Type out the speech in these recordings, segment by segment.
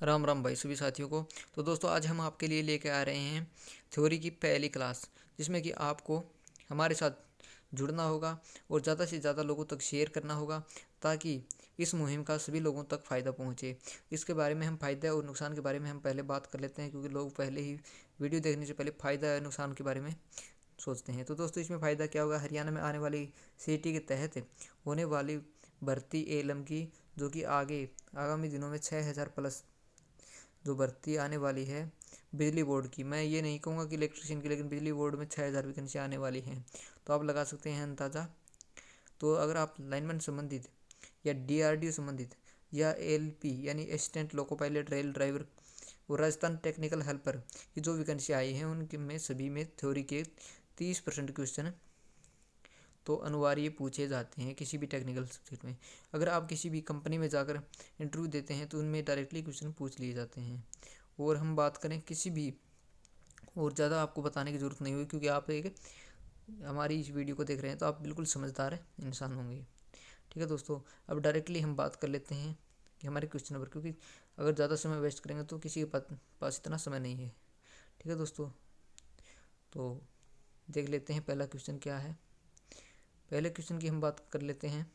राम राम भाई सभी साथियों को। तो दोस्तों आज हम आपके लिए लेके आ रहे हैं थ्योरी की पहली क्लास, जिसमें कि आपको हमारे साथ जुड़ना होगा और ज़्यादा से ज़्यादा लोगों तक शेयर करना होगा, ताकि इस मुहिम का सभी लोगों तक फ़ायदा पहुंचे। इसके बारे में हम फ़ायदा और नुकसान के बारे में हम पहले बात कर लेते हैं, क्योंकि लोग पहले ही वीडियो देखने से पहले फ़ायदा और नुकसान के बारे में सोचते हैं। तो दोस्तों इसमें फ़ायदा क्या होगा, हरियाणा में आने वाली सीटी के तहत होने वाली भर्ती एलम की, जो कि आगामी दिनों में 6000 प्लस जो भर्ती आने वाली है बिजली बोर्ड की। मैं ये नहीं कहूँगा कि इलेक्ट्रिशियन की, लेकिन बिजली बोर्ड में 6000 वैकेंसी आने वाली हैं, तो आप लगा सकते हैं अंदाज़ा। तो अगर आप लाइनमैन संबंधित या डीआरडीओ संबंधित या एलपी यानी assistant loco pilot, rail driver और राजस्थान टेक्निकल हेल्पर की जो वैकेंसी आई हैं, उनके में सभी में थ्योरी के 30% क्वेश्चन तो अनिवार्य पूछे जाते हैं किसी भी टेक्निकल सब्जेक्ट में। अगर आप किसी भी कंपनी में जाकर इंटरव्यू देते हैं तो उनमें डायरेक्टली क्वेश्चन पूछ लिए जाते हैं। और हम बात करें किसी भी, और ज़्यादा आपको बताने की ज़रूरत नहीं होगी, क्योंकि आप एक हमारी इस वीडियो को देख रहे हैं तो आप बिल्कुल समझदार इंसान होंगे। ठीक है दोस्तों, अब डायरेक्टली हम बात कर लेते हैं कि हमारे क्वेश्चन नंबर, क्योंकि अगर ज़्यादा समय वेस्ट करेंगे तो किसी के पास इतना समय नहीं है। ठीक है दोस्तों, तो देख लेते हैं पहला क्वेश्चन क्या है। पहले क्वेश्चन की हम बात कर लेते हैं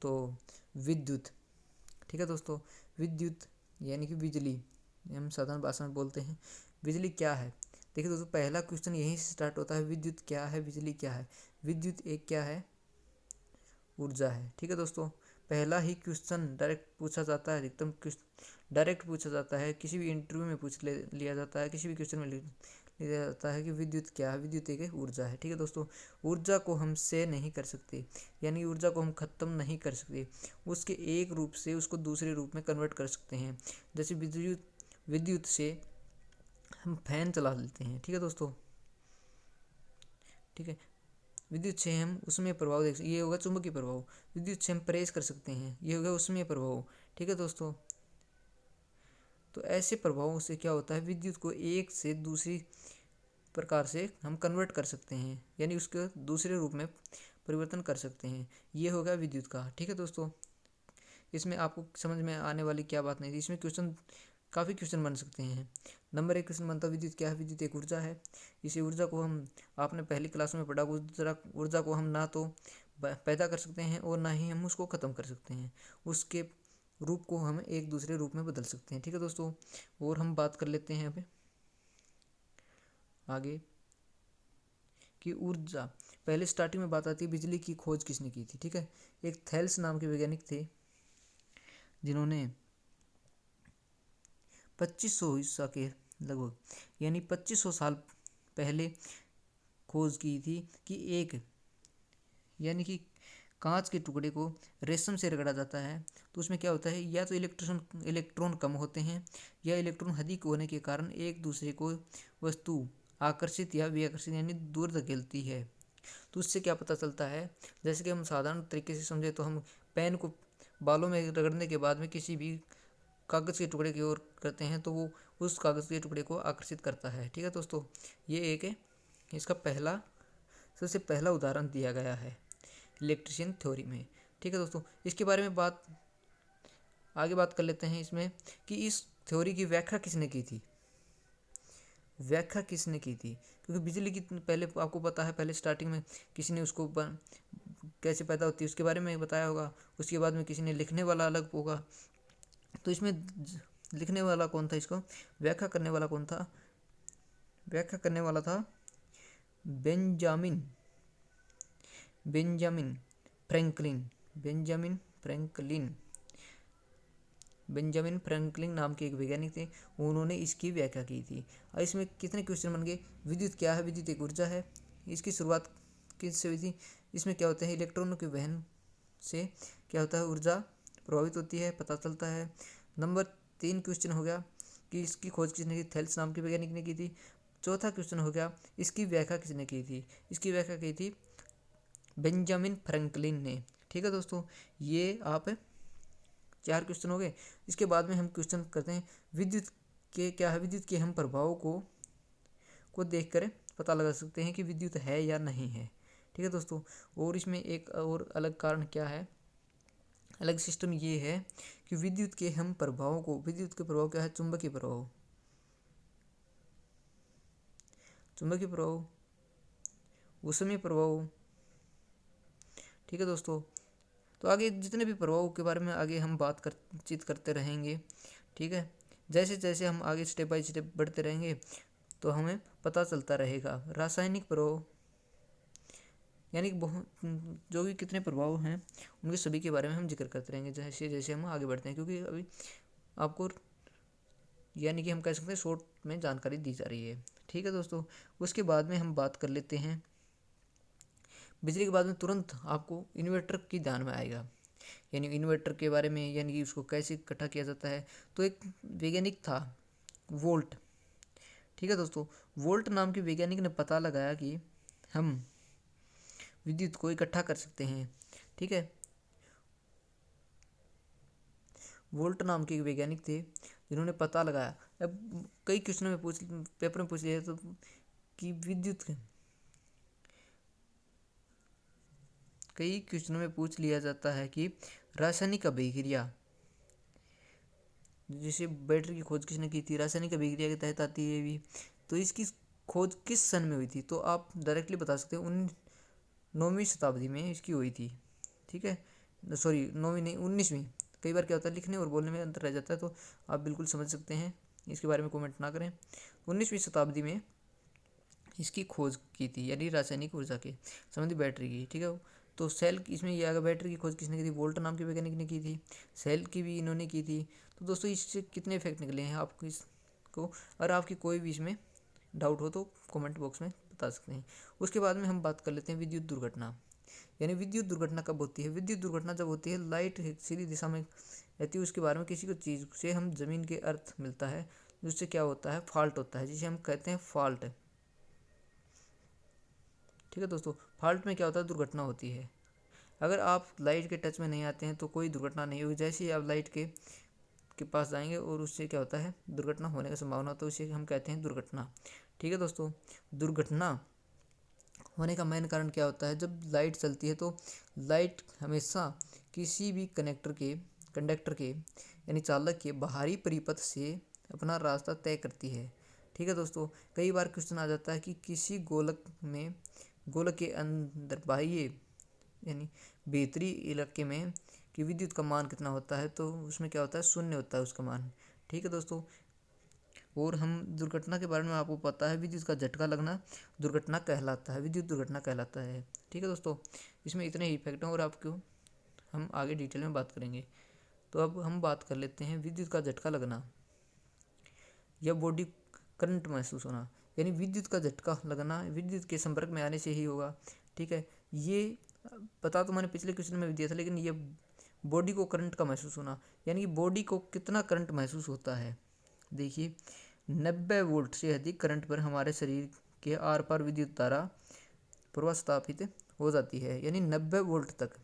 तो विद्युत। ठीक है दोस्तों, विद्युत यानी कि बिजली, हम साधारण भाषा में बोलते हैं बिजली क्या है। देखिए दोस्तों, पहला क्वेश्चन यहीं से स्टार्ट होता है, विद्युत क्या है, बिजली क्या है। विद्युत एक क्या है, ऊर्जा है। ठीक है दोस्तों, पहला ही क्वेश्चन डायरेक्ट पूछा जाता है, अधिकतम डायरेक्ट पूछा जाता है, किसी भी इंटरव्यू में पूछ लिया जाता है, किसी भी क्वेश्चन में लिया जाता है कि विद्युत क्या है। विद्युत एक ऊर्जा है। ठीक है दोस्तों, ऊर्जा को हम से नहीं कर सकते, यानी ऊर्जा को हम ख़त्म नहीं कर सकते, उसके एक रूप से उसको दूसरे रूप में कन्वर्ट कर सकते हैं। जैसे विद्युत से हम फैन चला लेते हैं। ठीक है दोस्तों, ठीक है, विद्युत से हम उसमें प्रभाव देख सकते, ये होगा चुंबकीय प्रभाव। विद्युत से हम प्रेस कर सकते हैं, ये होगा उसमें प्रभाव। ठीक है दोस्तों, तो ऐसे प्रभावों से क्या होता है, विद्युत को एक से दूसरी प्रकार से हम कन्वर्ट कर सकते हैं, यानी उसके दूसरे रूप में परिवर्तन कर सकते हैं। ये होगा विद्युत का। ठीक है दोस्तों, इसमें आपको समझ में आने वाली क्या बात नहीं थी। इसमें क्वेश्चन काफ़ी क्वेश्चन बन सकते हैं। नंबर 1 क्वेश्चन बनता है, विद्युत क्या है। विद्युत एक ऊर्जा है। इसी ऊर्जा को हम, आपने पहली क्लास में पढ़ा, ऊर्जा को हम ना तो पैदा कर सकते हैं और ना ही हम उसको ख़त्म कर सकते हैं, उसके रूप को हम एक दूसरे रूप में बदल सकते हैं। ठीक है दोस्तों, और हम बात कर लेते हैं अभी आगे कि ऊर्जा, पहले स्टार्टिंग में बात आती है बिजली की खोज किसने की थी। ठीक है, एक थेल्स नाम के वैज्ञानिक थे, जिन्होंने 2500 ईसा के लगभग, यानी 2500 साल पहले खोज की थी कि एक, यानी कि कांच के टुकड़े को रेशम से रगड़ा जाता है तो उसमें क्या होता है, या तो इलेक्ट्रॉन कम होते हैं, या इलेक्ट्रॉन अधिक होने के कारण एक दूसरे को वस्तु आकर्षित या विआकर्षित यानी दूर धकेलती है। तो उससे क्या पता चलता है, जैसे कि हम साधारण तरीके से समझे तो हम पेन को बालों में रगड़ने के बाद में किसी भी कागज़ के टुकड़े की ओर करते हैं तो वो उस कागज़ के टुकड़े को आकर्षित करता है। ठीक है दोस्तों, ये एक है, इसका सबसे पहला उदाहरण दिया गया है इलेक्ट्रिशियन थ्योरी में। ठीक है दोस्तों, इसके बारे में आगे बात कर लेते हैं इसमें कि इस थ्योरी की व्याख्या किसने की थी। क्योंकि बिजली की पहले आपको पता है, पहले स्टार्टिंग में किसी ने उसको कैसे पैदा होती है उसके बारे में बताया होगा। उसके बाद में किसी ने लिखने वाला अलग होगा, तो इसमें लिखने वाला कौन था, इसको व्याख्या करने वाला कौन था, व्याख्या करने वाला था बेंजामिन फ्रैंकलिन नाम के एक वैज्ञानिक थे, उन्होंने इसकी व्याख्या की थी। और इसमें कितने क्वेश्चन बन गए, विद्युत क्या है। विद्युत एक ऊर्जा है। इसकी शुरुआत किससे हुई थी, इसमें क्या होता है, इलेक्ट्रॉनों के वहन से क्या होता है, ऊर्जा प्रभावित होती है, पता चलता है। नंबर 3 क्वेश्चन हो गया कि इसकी खोज किसने की, थेल्स नाम के वैज्ञानिक ने की थी। चौथा क्वेश्चन हो गया, इसकी व्याख्या किसने की थी, इसकी व्याख्या की थी बेंजामिन फ्रैंकलिन ने। ठीक है दोस्तों, ये आप 4 क्वेश्चन हो गए। इसके बाद में हम क्वेश्चन करते हैं विद्युत के क्या है। विद्युत के हम प्रभाव को देखकर पता लगा सकते हैं कि विद्युत है या नहीं है। ठीक है दोस्तों, और इसमें एक और अलग कारण क्या है, अलग सिस्टम ये है कि विद्युत के हम प्रभावों को, विद्युत के प्रभाव क्या है, चुंबकीय प्रभाव, चुंबकीय प्रभाव, ऊष्मीय प्रभाव। ठीक है दोस्तों, तो आगे जितने भी प्रभावों के बारे में आगे हम बातचीत करते रहेंगे। ठीक है, जैसे जैसे हम आगे स्टेप बाय स्टेप बढ़ते रहेंगे तो हमें पता चलता रहेगा। रासायनिक प्रभाव यानी कि बहुत जो भी कितने प्रभाव हैं उनके सभी के बारे में हम जिक्र करते रहेंगे जैसे जैसे हम आगे बढ़ते हैं, क्योंकि अभी आपको यानी कि हम कह सकते हैं शॉर्ट में जानकारी दी जा रही है। ठीक है दोस्तों, उसके बाद में हम बात कर लेते हैं बिजली के बाद में तुरंत आपको इन्वर्टर की ध्यान में आएगा, यानी इन्वर्टर के बारे में, यानी कि उसको कैसे इकट्ठा किया जाता है। तो एक वैज्ञानिक था वोल्ट। ठीक है दोस्तों, वोल्ट नाम के वैज्ञानिक ने पता लगाया कि हम विद्युत को इकट्ठा कर सकते हैं। ठीक है, वोल्ट नाम के वैज्ञानिक थे जिन्होंने पता लगाया। अब कई क्वेश्चनों में पेपर में पूछ लिया तो कि विद्युत, कई क्वेश्चनों में पूछ लिया जाता है कि रासायनिक अभिक्रिया, जैसे बैटरी की खोज किसने की थी, रासायनिक अभिक्रिया के तहत आती है भी, तो इसकी खोज किस सन में हुई थी, तो आप डायरेक्टली बता सकते हो 9वीं शताब्दी में इसकी हुई थी। ठीक है, सॉरी 9वीं नहीं 19वीं, कई बार क्या होता है लिखने और बोलने में अंतर रह जाता है, तो आप बिल्कुल समझ सकते हैं, इसके बारे में कमेंट ना करें। 19वीं शताब्दी में इसकी खोज की थी, यानी रासायनिक ऊर्जा के संबंधी बैटरी की। ठीक है, तो सेल इसमें ये आगे बैटरी की खोज किसने की थी, वोल्ट नाम के वैज्ञानिक ने की थी। सेल की भी इन्होंने की थी। तो दोस्तों इससे कितने इफेक्ट निकले हैं आपको इसको, अगर आपकी कोई भी इसमें डाउट हो तो कमेंट बॉक्स में बता सकते हैं। उसके बाद में हम बात कर लेते हैं विद्युत दुर्घटना, यानी विद्युत दुर्घटना कब होती है। विद्युत दुर्घटना जब होती है लाइट सीधी दिशा में रहती है, उसके बारे में किसी को चीज़ से हम जमीन के अर्थ मिलता है, जिससे क्या होता है फॉल्ट होता है, जिसे हम कहते हैं फॉल्ट। ठीक है दोस्तों, फॉल्ट में क्या होता है दुर्घटना होती है। अगर आप लाइट के टच में नहीं आते हैं तो कोई दुर्घटना नहीं होगी, जैसे ही आप लाइट के पास जाएंगे और उससे क्या होता है दुर्घटना होने की संभावना होता है, उसे हम कहते हैं दुर्घटना। ठीक है दोस्तों, दुर्घटना होने का मेन कारण क्या होता है, जब लाइट चलती है तो लाइट हमेशा किसी भी कंडक्टर के यानी चालक के बाहरी परिपथ से अपना रास्ता तय करती है। ठीक है दोस्तों, कई बार क्वेश्चन आ जाता है कि किसी गोलक के अंदर बाह्य यानी भीतरी इलाके में कि विद्युत का मान कितना होता है, तो उसमें क्या होता है शून्य होता है उसका मान। ठीक है दोस्तों, और हम दुर्घटना के बारे में आपको पता है विद्युत का झटका लगना दुर्घटना कहलाता है, विद्युत दुर्घटना कहलाता है। ठीक है दोस्तों, इसमें इतने ही इफेक्ट हैं और आपको हम आगे डिटेल में बात करेंगे। तो अब हम बात कर लेते हैं विद्युत का झटका लगना या बॉडी करंट महसूस होना, यानी विद्युत का झटका लगना विद्युत के संपर्क में आने से ही होगा। ठीक है, ये पता तो मैंने पिछले क्वेश्चन में भी दिया था, लेकिन ये बॉडी को करंट का महसूस होना, यानी कि बॉडी को कितना करंट महसूस होता है। देखिए 90 वोल्ट से अधिक करंट पर हमारे शरीर के आर पार विद्युत धारा प्रवाह स्थापित हो जाती है, यानी 90 वोल्ट तक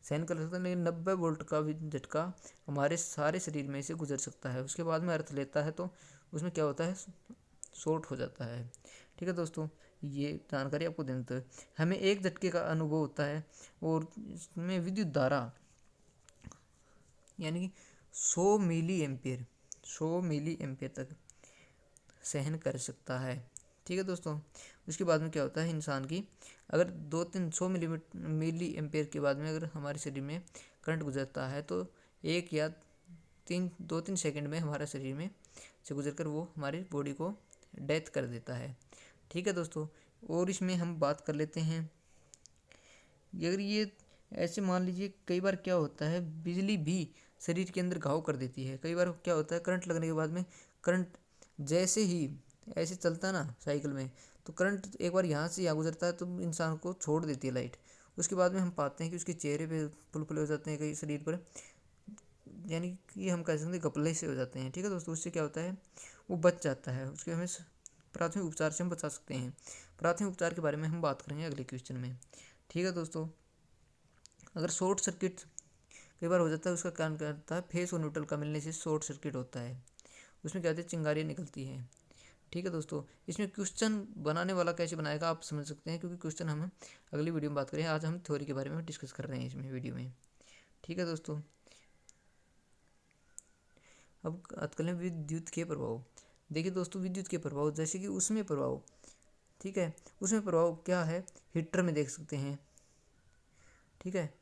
सहन कर सकता है, लेकिन 90 वोल्ट का भी झटका हमारे सारे शरीर में से गुजर सकता है। उसके बाद में अर्थ लेता है तो उसमें क्या होता है शॉर्ट हो जाता है। ठीक है दोस्तों, ये जानकारी आपको देना है। हमें एक झटके का अनुभव होता है और इसमें विद्युत धारा यानी कि 100 मिली एम्पियर तक सहन कर सकता है। ठीक है दोस्तों, उसके बाद में क्या होता है इंसान की अगर 2-300 मिली एम्पियर के बाद में अगर हमारे शरीर में करंट गुजरता है तो 2-3 सेकंड में हमारे शरीर में से गुजर कर वो हमारी बॉडी को डेथ कर देता है। ठीक है दोस्तों, और इसमें हम बात कर लेते हैं अगर ये ऐसे मान लीजिए कई बार क्या होता है बिजली भी शरीर के अंदर घाव कर देती है। कई बार क्या होता है करंट लगने के बाद में करंट जैसे ही ऐसे चलता है ना साइकिल में, तो करंट एक बार यहाँ से यहाँ गुजरता है तो इंसान को छोड़ देती है लाइट। उसके बाद में हम पाते हैं कि उसके चेहरे पे फुलफुले हो जाते हैं कई शरीर पर, यानी कि हम कह सकते हैं घपले से हो जाते हैं। ठीक है दोस्तों, उससे क्या होता है वो बच जाता है, उसके हमें प्राथमिक उपचार से हम बचा सकते हैं। प्राथमिक उपचार के बारे में हम बात करेंगे अगले क्वेश्चन में। ठीक है दोस्तों, अगर शॉर्ट सर्किट कई बार हो जाता है उसका कारण क्या होता है फेस और न्यूट्रल का मिलने से शॉर्ट सर्किट होता है, उसमें क्या होता है चिंगारियाँ निकलती हैं। ठीक है दोस्तों, इसमें क्वेश्चन बनाने वाला कैसे बनाएगा आप समझ सकते हैं, क्योंकि क्वेश्चन हम अगली वीडियो में बात करें, आज हम थ्योरी के बारे में डिस्कस कर रहे हैं इसमें वीडियो में। ठीक है दोस्तों, अब बात करें विद्युत के प्रभाव। देखिए दोस्तों, विद्युत के प्रभाव जैसे कि उसमें प्रभाव, ठीक है, उसमें प्रभाव क्या है, हीटर में देख सकते हैं, ठीक है,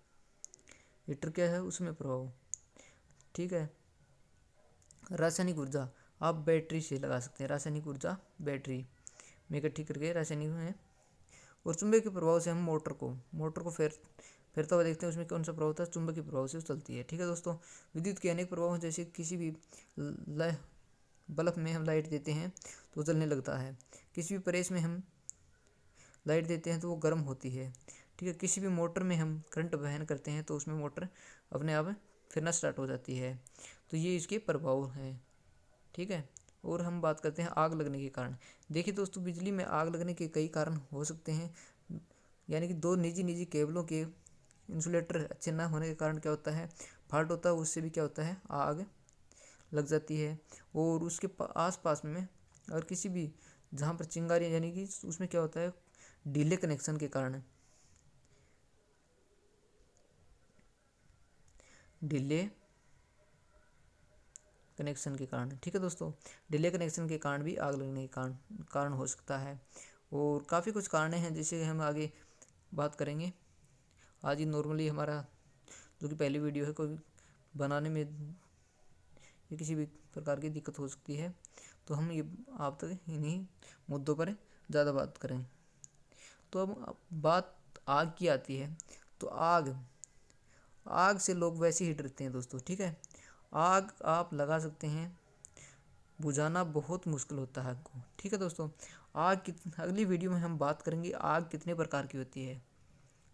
हीटर क्या है उसमें प्रभाव, ठीक है। रासायनिक ऊर्जा आप बैटरी से लगा सकते हैं, रासायनिक ऊर्जा बैटरी में इकट्ठी करके रासायनिक में। और चुंबकीय के प्रभाव से हम मोटर को फिरता हुआ देखते हैं, उसमें कौन सा प्रभाव होता है, चुंबकीय प्रभाव से चलती है, ठीक है दोस्तों। विद्युत के अनेक प्रभाव हैं, जैसे किसी भी बल्ब में हम लाइट देते हैं तो जलने लगता है, किसी भी प्रेस में हम लाइट देते हैं तो वो गर्म होती है, ठीक है। किसी भी मोटर में हम करंट वहन करते हैं तो उसमें मोटर अपने आप फिरना स्टार्ट हो जाती है। तो ये इसके प्रभाव हैं, ठीक है। और हम बात करते हैं आग लगने के कारण। देखिए दोस्तों, बिजली में आग लगने के कई कारण हो सकते हैं, यानी कि दो निजी केबलों के इंसुलेटर अच्छे ना होने के कारण क्या होता है, फॉल्ट होता है, उससे भी क्या होता है, आग लग जाती है। और उसके आसपास में और किसी भी जहाँ पर चिंगारी, यानी कि उसमें क्या होता है, डिले कनेक्शन के कारण, डिले कनेक्शन के कारण, ठीक है दोस्तों, डिले कनेक्शन के कारण भी आग लगने के कारण हो सकता है। और काफ़ी कुछ कारण हैं जिसे हम आगे बात करेंगे। आज ही नॉर्मली हमारा जो कि पहली वीडियो है, कोई बनाने में या किसी भी प्रकार की दिक्कत हो सकती है, तो हम ये आप तक इन्हीं मुद्दों पर ज़्यादा बात करें। तो अब बात आग की आती है, तो आग से लोग वैसे ही डरते हैं दोस्तों, ठीक है। आग आप लगा सकते हैं, बुझाना बहुत मुश्किल होता है आग को, ठीक है दोस्तों। अगली वीडियो में हम बात करेंगे आग कितने प्रकार की होती है,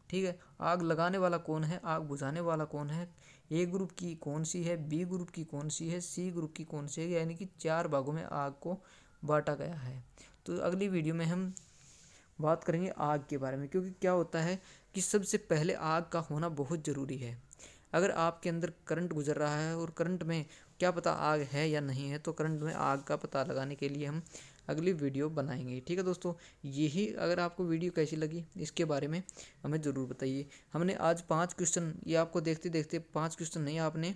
ठीक है। आग लगाने वाला कौन है, आग बुझाने वाला कौन है, ए ग्रुप की कौन सी है, बी ग्रुप की कौन सी है, सी ग्रुप की कौन सी है, यानी कि 4 भागों में आग को बांटा गया है। तो अगली वीडियो में हम बात करेंगे आग के बारे में, क्योंकि क्या होता है कि सबसे पहले आग का होना बहुत ज़रूरी है। अगर आपके अंदर करंट गुजर रहा है और करंट में क्या पता आग है या नहीं है, तो करंट में आग का पता लगाने के लिए हम अगली वीडियो बनाएंगे, ठीक है दोस्तों। यही, अगर आपको वीडियो कैसी लगी इसके बारे में हमें ज़रूर बताइए। हमने आज 5 क्वेश्चन, ये आपको देखते देखते 5 क्वेश्चन नहीं, आपने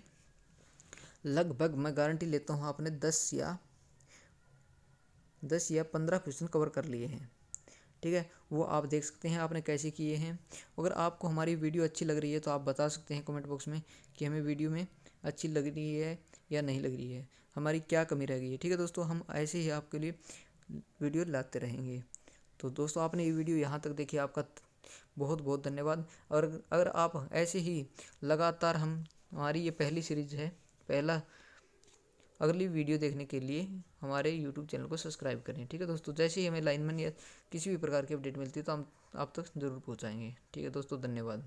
लगभग, मैं गारंटी लेता हूँ, आपने 10 या 15 क्वेश्चन कवर कर लिए हैं, ठीक है। वो आप देख सकते हैं आपने कैसे किए हैं। अगर आपको हमारी वीडियो अच्छी लग रही है तो आप बता सकते हैं कमेंट बॉक्स में कि हमें वीडियो में अच्छी लग रही है या नहीं लग रही है, हमारी क्या कमी रह गई है, ठीक है दोस्तों। हम ऐसे ही आपके लिए वीडियो लाते रहेंगे। तो दोस्तों, आपने ये वीडियो यहाँ तक देखी, आपका बहुत बहुत धन्यवाद। और अगर आप ऐसे ही लगातार, हमारी ये पहली सीरीज है, पहला, अगली वीडियो देखने के लिए हमारे YouTube चैनल को सब्सक्राइब करें, ठीक है दोस्तों। जैसे ही हमें लाइनमैन या किसी भी प्रकार की अपडेट मिलती है तो हम आप तक ज़रूर पहुंचाएंगे, ठीक है दोस्तों, धन्यवाद।